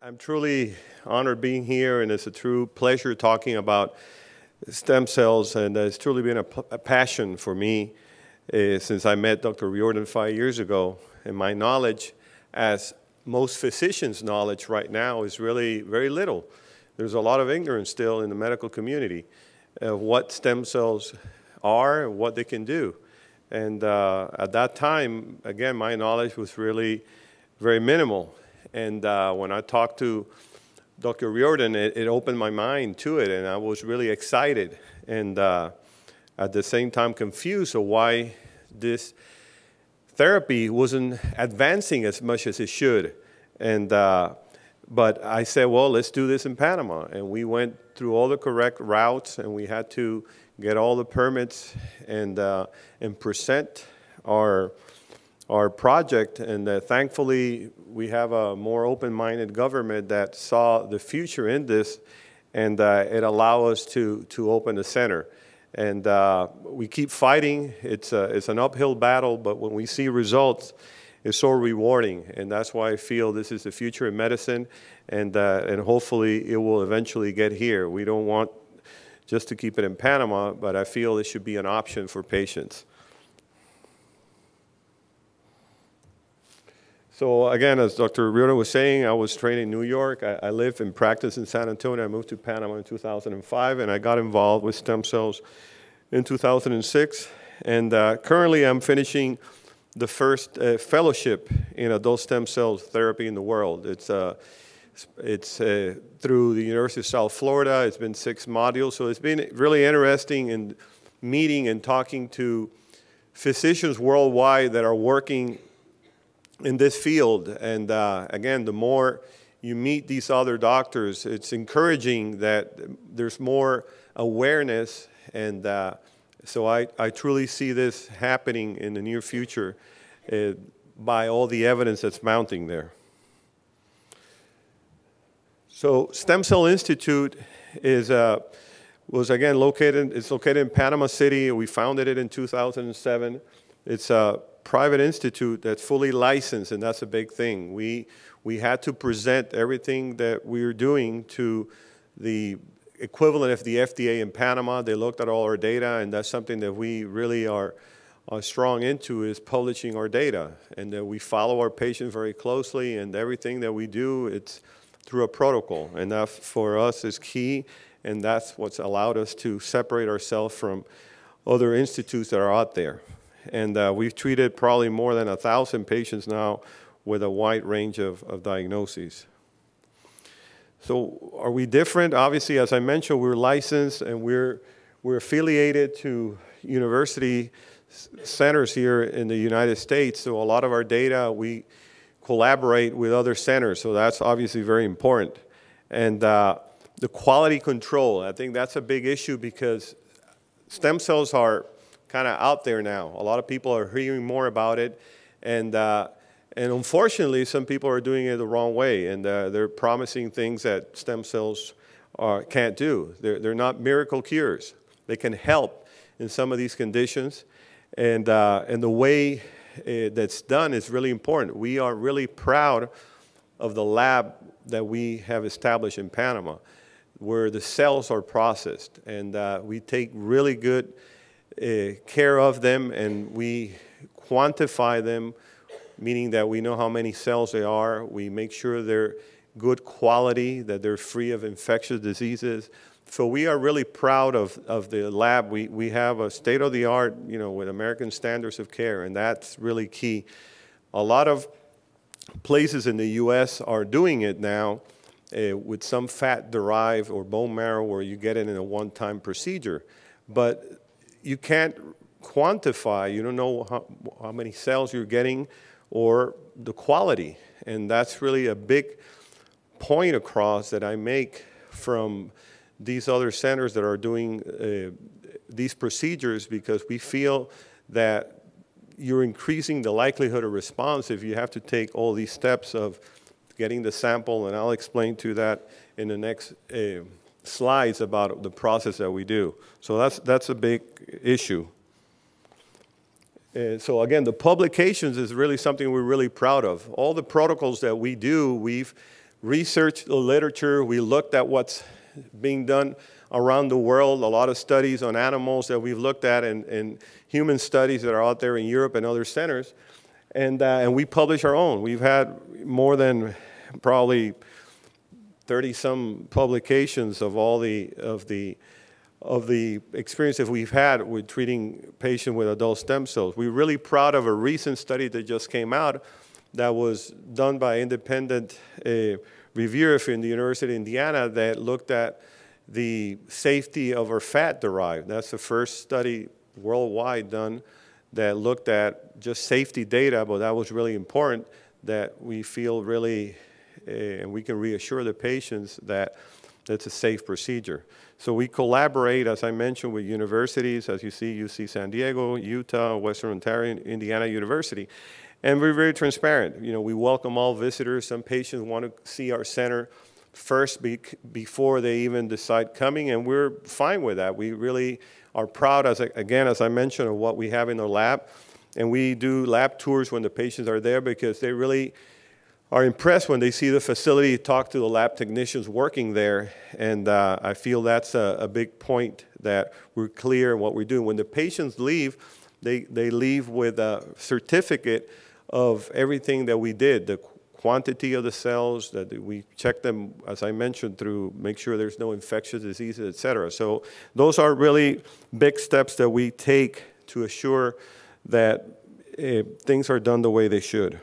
I'm truly honored being here, and it's a true pleasure talking about stem cells, and it's truly been a passion for me since I met Dr. Riordan 5 years ago. And my knowledge, as most physicians' knowledge right now, is really very little. There's a lot of ignorance still in the medical community of what stem cells are and what they can do. And at that time, again, my knowledge was really very minimal. And when I talked to Dr. Riordan, it opened my mind to it, and I was really excited and at the same time confused of why this therapy wasn't advancing as much as it should. And but I said, well, let's do this in Panama. And we went through all the correct routes, and we had to get all the permits and present our project. And thankfully, we have a more open-minded government that saw the future in this, and it allowed us to open the center. And we keep fighting. It's an uphill battle, but when we see results, it's so rewarding. And that's why I feel this is the future in medicine, and hopefully it will eventually get here. We don't want just to keep it in Panama, but I feel it should be an option for patients. So again, as Dr. Riordan was saying, I was trained in New York. I live and practice in San Antonio. I moved to Panama in 2005, and I got involved with stem cells in 2006. And currently, I'm finishing the first fellowship in adult stem cell therapy in the world. It's through the University of South Florida. It's been 6 modules, so it's been really interesting in meeting and talking to physicians worldwide that are working in this field. And again, the more you meet these other doctors, it's encouraging that there's more awareness. And so I truly see this happening in the near future by all the evidence that's mounting there. So Stem Cell Institute was again located in Panama City. We founded it in 2007. It's a private institute that's fully licensed, and that's a big thing. We had to present everything that we were doing to the equivalent of the FDA in Panama. They looked at all our data, and that's something that we really are strong into, is publishing our data. And that we follow our patients very closely, and everything that we do, it's through a protocol. And that, for us, is key, and that's what's allowed us to separate ourselves from other institutes that are out there. And we've treated probably more than 1,000 patients now with a wide range of diagnoses. So are we different? Obviously, as I mentioned, we're licensed, and we're affiliated to university centers here in the United States. So a lot of our data, we collaborate with other centers. So that's obviously very important. And the quality control, I think that's a big issue, because stem cells are kind of out there now. A lot of people are hearing more about it, and unfortunately, some people are doing it the wrong way, and they're promising things that stem cells can't do. They're not miracle cures. They can help in some of these conditions, and the way that's done is really important. We are really proud of the lab that we have established in Panama, where the cells are processed, and we take really good care of them, and we quantify them, meaning that we know how many cells they are. We make sure they're good quality, that they're free of infectious diseases. So we are really proud of the lab. We have a state-of-the-art, with American standards of care, and that's really key. A lot of places in the U.S. are doing it now with some fat-derived or bone marrow, where you get it in a one-time procedure. But you can't quantify, you don't know how many cells you're getting or the quality. And that's really a big point across that I make from these other centers that are doing these procedures, because we feel that you're increasing the likelihood of response if you have to take all these steps of getting the sample, and I'll explain to that in the next slides about the process that we do. So that's a big issue. So again, the publications is really something we're really proud of. All the protocols that we do, we've researched the literature. We looked at what's being done around the world, a lot of studies on animals that we've looked at, and human studies that are out there in Europe and other centers. And we publish our own. We've had more than probably 30-some publications of all the experience that we've had with treating patients with adult stem cells. We're really proud of a recent study that just came out that was done by independent reviewers in the University of Indiana that looked at the safety of our fat-derived. That's the first study worldwide done that looked at just safety data, but that was really important that we feel really, and we can reassure the patients that it's a safe procedure. So we collaborate, as I mentioned, with universities, as you see, UC San Diego, Utah, Western Ontario, Indiana University. And we're very transparent. You know, we welcome all visitors. Some patients want to see our center first before they even decide coming, and we're fine with that. We really are proud, as I mentioned, of what we have in our lab. And we do lab tours when the patients are there because they really are impressed when they see the facility, talk to the lab technicians working there. And I feel that's a big point that we're clear in what we're doing. When the patients leave, they leave with a certificate of everything that we did, the quantity of the cells, that we check them, as I mentioned, through make sure there's no infectious diseases, et cetera. So those are really big steps that we take to assure that things are done the way they should.